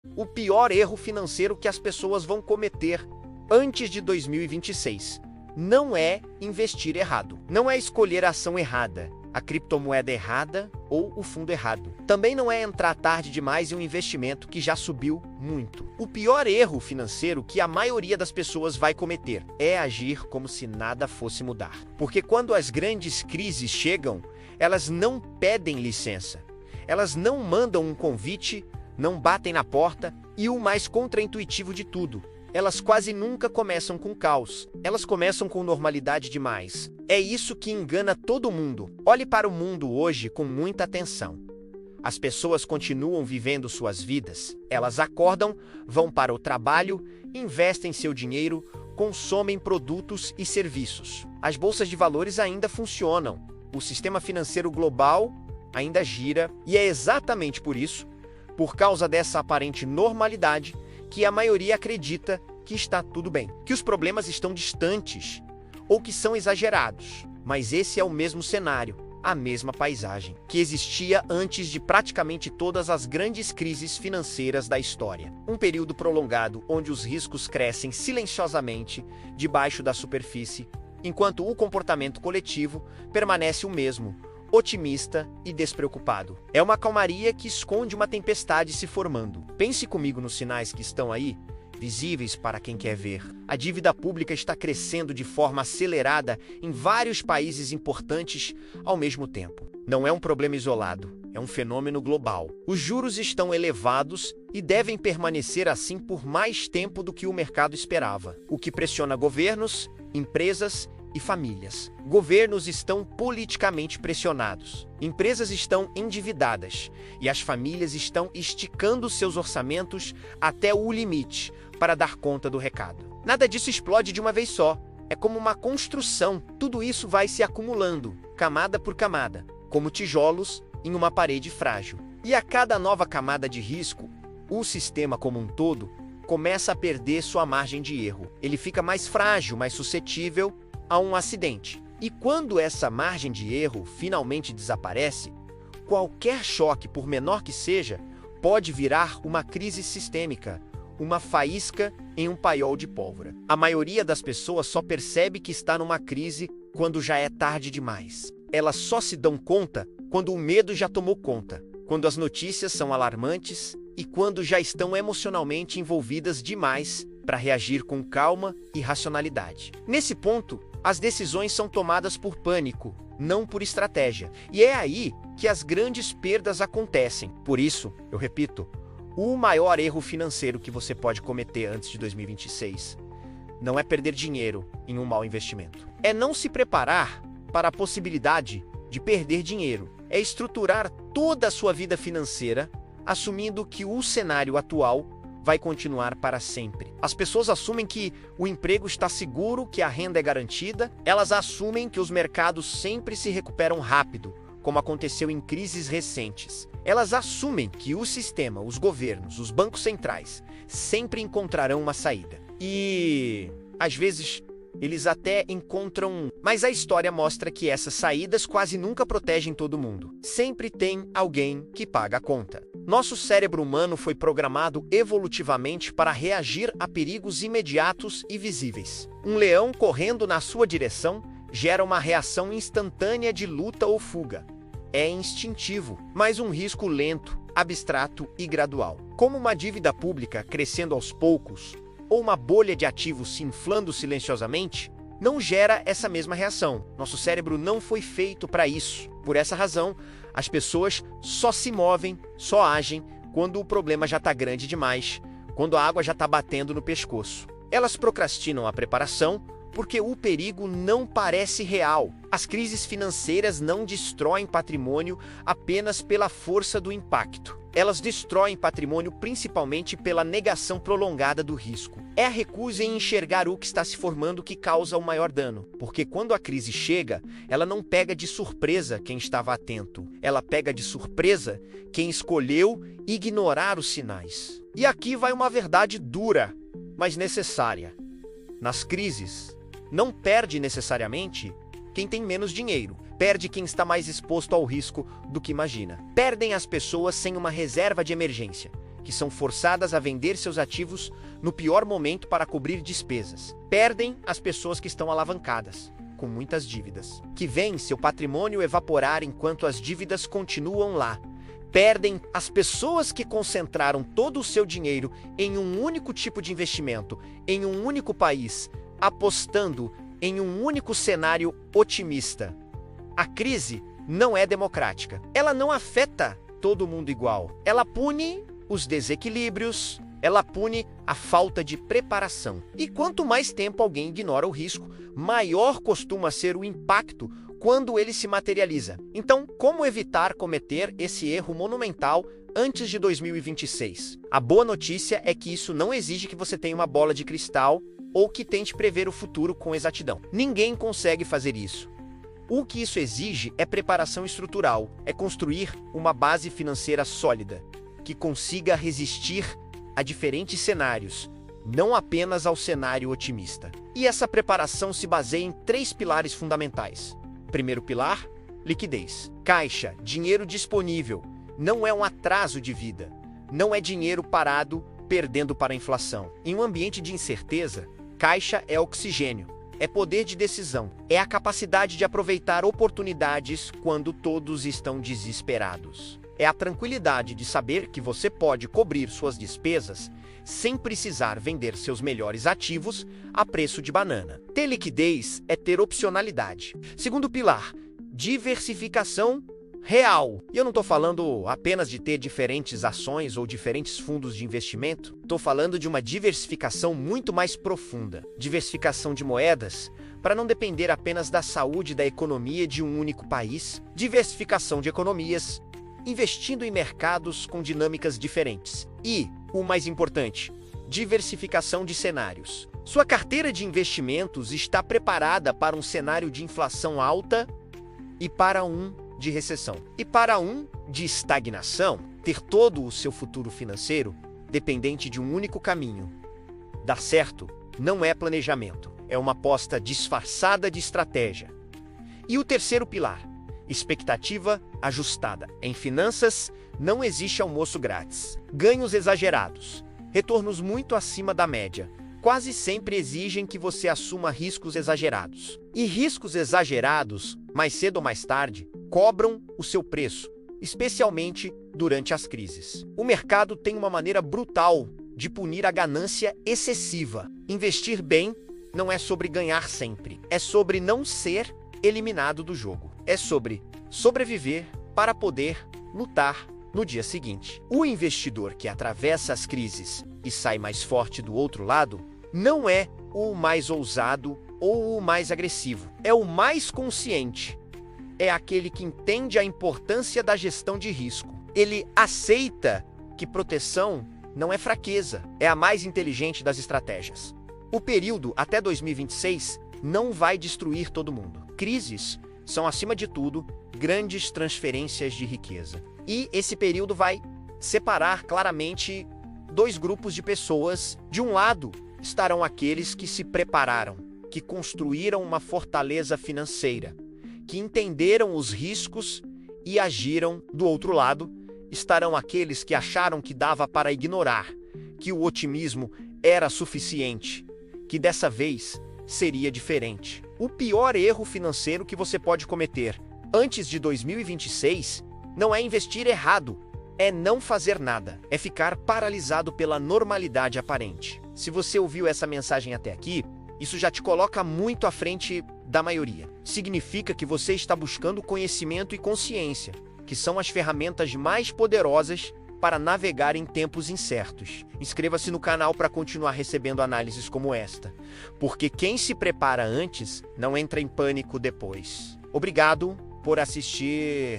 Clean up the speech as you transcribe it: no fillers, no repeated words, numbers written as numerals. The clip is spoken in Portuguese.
O pior erro financeiro que as pessoas vão cometer antes de 2026 não é investir errado, não é escolher a ação errada, a criptomoeda errada ou o fundo errado. Também não é entrar tarde demais em um investimento que já subiu muito. O pior erro financeiro que a maioria das pessoas vai cometer é agir como se nada fosse mudar. Porque quando as grandes crises chegam, elas não pedem licença, elas não mandam um convite, não batem na porta e o mais contraintuitivo de tudo, elas quase nunca começam com caos, elas começam com normalidade demais. É isso que engana todo mundo. Olhe para o mundo hoje com muita atenção. As pessoas continuam vivendo suas vidas, elas acordam, vão para o trabalho, investem seu dinheiro, consomem produtos e serviços. As bolsas de valores ainda funcionam, o sistema financeiro global ainda gira, e é exatamente por isso, por causa dessa aparente normalidade, que a maioria acredita que está tudo bem, que os problemas estão distantes ou que são exagerados. Mas esse é o mesmo cenário, a mesma paisagem, que existia antes de praticamente todas as grandes crises financeiras da história. Um período prolongado onde os riscos crescem silenciosamente debaixo da superfície, enquanto o comportamento coletivo permanece o mesmo, otimista e despreocupado. É uma calmaria que esconde uma tempestade se formando. Pense comigo nos sinais que estão aí, visíveis para quem quer ver. A dívida pública está crescendo de forma acelerada em vários países importantes ao mesmo tempo. Não é um problema isolado, é um fenômeno global. Os juros estão elevados e devem permanecer assim por mais tempo do que o mercado esperava, o que pressiona governos, empresas e famílias. Governos estão politicamente pressionados, empresas estão endividadas e as famílias estão esticando seus orçamentos até o limite para dar conta do recado. Nada disso explode de uma vez só, é como uma construção, tudo isso vai se acumulando, camada por camada, como tijolos em uma parede frágil. E a cada nova camada de risco, o sistema como um todo começa a perder sua margem de erro. Ele fica mais frágil, mais suscetível a um acidente. E quando essa margem de erro finalmente desaparece, qualquer choque, por menor que seja, pode virar uma crise sistêmica, uma faísca em um paiol de pólvora. A maioria das pessoas só percebe que está numa crise quando já é tarde demais. Elas só se dão conta quando o medo já tomou conta, quando as notícias são alarmantes e quando já estão emocionalmente envolvidas demais para reagir com calma e racionalidade. Nesse ponto, as decisões são tomadas por pânico, não por estratégia. E é aí que as grandes perdas acontecem. Por isso, eu repito, o maior erro financeiro que você pode cometer antes de 2026 não é perder dinheiro em um mau investimento. É não se preparar para a possibilidade de perder dinheiro. É estruturar toda a sua vida financeira assumindo que o cenário atual vai continuar para sempre. As pessoas assumem que o emprego está seguro, que a renda é garantida, elas assumem que os mercados sempre se recuperam rápido, como aconteceu em crises recentes. Elas assumem que o sistema, os governos, os bancos centrais sempre encontrarão uma saída. E, às vezes, eles até encontram, mas a história mostra que essas saídas quase nunca protegem todo mundo. Sempre tem alguém que paga a conta. Nosso cérebro humano foi programado evolutivamente para reagir a perigos imediatos e visíveis. Um leão correndo na sua direção gera uma reação instantânea de luta ou fuga. É instintivo, mas um risco lento, abstrato e gradual. Como uma dívida pública crescendo aos poucos, ou uma bolha de ativos se inflando silenciosamente, não gera essa mesma reação. Nosso cérebro não foi feito para isso. Por essa razão, as pessoas só se movem, só agem quando o problema já está grande demais, quando a água já está batendo no pescoço. Elas procrastinam a preparação porque o perigo não parece real. As crises financeiras não destroem patrimônio apenas pela força do impacto. Elas destroem patrimônio principalmente pela negação prolongada do risco. É a recusa em enxergar o que está se formando que causa o maior dano. Porque quando a crise chega, ela não pega de surpresa quem estava atento. Ela pega de surpresa quem escolheu ignorar os sinais. E aqui vai uma verdade dura, mas necessária. Nas crises, não perde necessariamente quem tem menos dinheiro. Perde quem está mais exposto ao risco do que imagina. Perdem as pessoas sem uma reserva de emergência. que são forçadas a vender seus ativos no pior momento para cobrir despesas. Perdem as pessoas que estão alavancadas, com muitas dívidas, que veem seu patrimônio evaporar enquanto as dívidas continuam lá. Perdem as pessoas que concentraram todo o seu dinheiro em um único tipo de investimento, em um único país, apostando em um único cenário otimista. A crise não é democrática. Ela não afeta todo mundo igual. Ela pune os desequilíbrios, ela pune a falta de preparação. E quanto mais tempo alguém ignora o risco, maior costuma ser o impacto quando ele se materializa. Então, como evitar cometer esse erro monumental antes de 2026? A boa notícia é que isso não exige que você tenha uma bola de cristal ou que tente prever o futuro com exatidão. Ninguém consegue fazer isso. O que isso exige é preparação estrutural, é construir uma base financeira sólida, que consiga resistir a diferentes cenários, não apenas ao cenário otimista. E essa preparação se baseia em 3 pilares fundamentais. Primeiro pilar, liquidez. Caixa, dinheiro disponível, não é um atraso de vida, não é dinheiro parado perdendo para a inflação. Em um ambiente de incerteza, caixa é oxigênio, é poder de decisão, é a capacidade de aproveitar oportunidades quando todos estão desesperados. É a tranquilidade de saber que você pode cobrir suas despesas sem precisar vender seus melhores ativos a preço de banana. Ter liquidez é ter opcionalidade. Segundo pilar, diversificação real. E eu não estou falando apenas de ter diferentes ações ou diferentes fundos de investimento. Estou falando de uma diversificação muito mais profunda. Diversificação de moedas, para não depender apenas da saúde da economia de um único país. Diversificação de economias, investindo em mercados com dinâmicas diferentes. E, o mais importante, diversificação de cenários. Sua carteira de investimentos está preparada para um cenário de inflação alta e para um de recessão. E para um de estagnação, ter todo o seu futuro financeiro dependente de um único caminho. Dar certo não é planejamento, é uma aposta disfarçada de estratégia. E o terceiro pilar, expectativa ajustada. Em finanças, não existe almoço grátis. Ganhos exagerados, retornos muito acima da média, quase sempre exigem que você assuma riscos exagerados. E riscos exagerados, mais cedo ou mais tarde, cobram o seu preço, especialmente durante as crises. O mercado tem uma maneira brutal de punir a ganância excessiva. Investir bem não é sobre ganhar sempre, é sobre não ser eliminado do jogo. É sobre sobreviver para poder lutar no dia seguinte. O investidor que atravessa as crises e sai mais forte do outro lado não é o mais ousado ou o mais agressivo, é o mais consciente. É aquele que entende a importância da gestão de risco. Ele aceita que proteção não é fraqueza, é a mais inteligente das estratégias. O período até 2026 não vai destruir todo mundo. Crises são, acima de tudo, grandes transferências de riqueza. E esse período vai separar claramente 2 grupos de pessoas. De um lado, estarão aqueles que se prepararam, que construíram uma fortaleza financeira, que entenderam os riscos e agiram. Do outro lado, estarão aqueles que acharam que dava para ignorar, que o otimismo era suficiente, que dessa vez seria diferente. O pior erro financeiro que você pode cometer antes de 2026 não é investir errado, é não fazer nada, é ficar paralisado pela normalidade aparente. Se você ouviu essa mensagem até aqui, isso já te coloca muito à frente da maioria. Significa que você está buscando conhecimento e consciência, que são as ferramentas mais poderosas para navegar em tempos incertos. Inscreva-se no canal para continuar recebendo análises como esta, porque quem se prepara antes não entra em pânico depois. Obrigado por assistir.